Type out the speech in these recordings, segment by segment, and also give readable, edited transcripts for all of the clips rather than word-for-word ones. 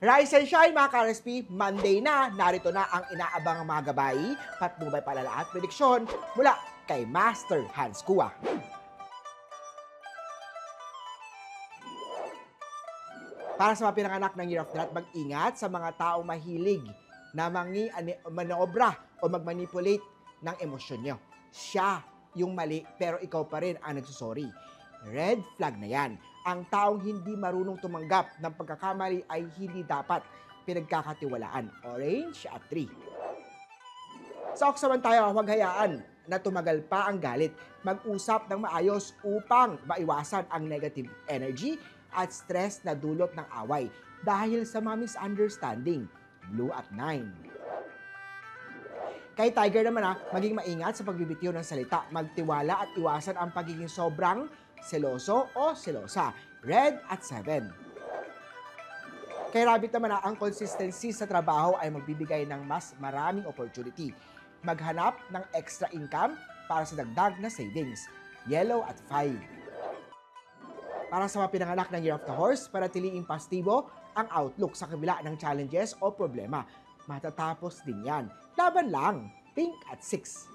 Rise and shine mga ka-RSP, Monday na, narito na ang inaabangang mga gabay, patnubay palala at prediksyon mula kay Master Hans Kua. Para sa mga pinanganak ng Year of the Rat, mag-ingat sa mga taong mahilig na manobra o magmanipulate ng emosyon nyo. Siya yung mali pero ikaw pa rin ang nagsusorry. Red flag na yan. Ang taong hindi marunong tumanggap ng pagkakamali ay hindi dapat pinagkakatiwalaan. Orange at 3. Sa oksawan tayo, huwag hayaan na tumagal pa ang galit. Mag-usap ng maayos upang maiwasan ang negative energy at stress na dulot ng away dahil sa mga misunderstanding. Blue at 9. Kay Tiger naman maging maingat sa pagbibitiw ng salita, magtiwala at iwasan ang pagiging sobrang seloso o selosa. Red at 7. Kay Rabbit naman ang consistency sa trabaho ay magbibigay ng mas maraming opportunity. Maghanap ng extra income para sa dagdag na savings. Yellow at 5. Para sa mga pinanganak ng Year of the Horse, panatiliing pastibo ang outlook sa kabila ng challenges o problema. Matatapos din yan. Laban lang. Pink at 6.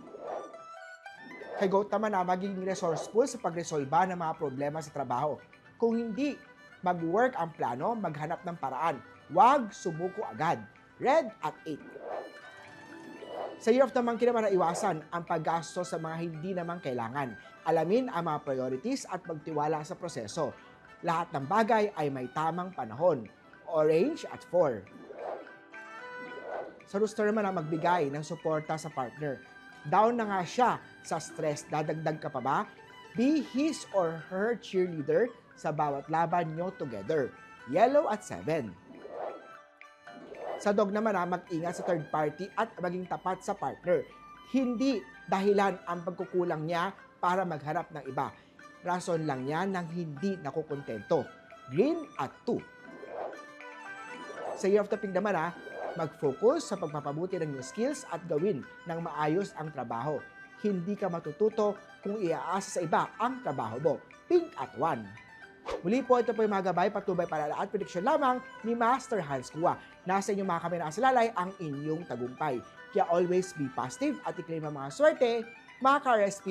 Kay Goat naman maging resourceful sa pagresolba ng mga problema sa trabaho. Kung hindi mag-work ang plano, maghanap ng paraan. Huwag sumuko agad. Red at 8. Sa Year of the Monkey naman iwasan ang paggasto sa mga hindi naman kailangan. Alamin ang mga priorities at magtiwala sa proseso. Lahat ng bagay ay may tamang panahon. Orange at 4. Sa Rooster naman magbigay ng suporta sa partner. Down na nga siya sa stress, dadagdag ka pa ba? Be his or her cheerleader sa bawat laban nyo together. Yellow at 7. Sa Dog naman mag-ingat sa third party at maging tapat sa partner. Hindi dahilan ang pagkukulang niya para magharap ng iba. Rason lang niya ng hindi nakukontento. Green at 2. Sa Year of the Pig naman mag-focus sa pagpapabuti ng new skills at gawin ng maayos ang trabaho. Hindi ka matututo kung iaasa sa iba ang trabaho mo. Pink at 1. Muli po, ito po yung mga gabay, patubay, palala at prediksyon lamang ni Master Hans Kua. Nasa inyong mga kamera sa lalay ang inyong tagumpay. Kaya always be positive at i-claim ang mga swerte, mga ka-RSP.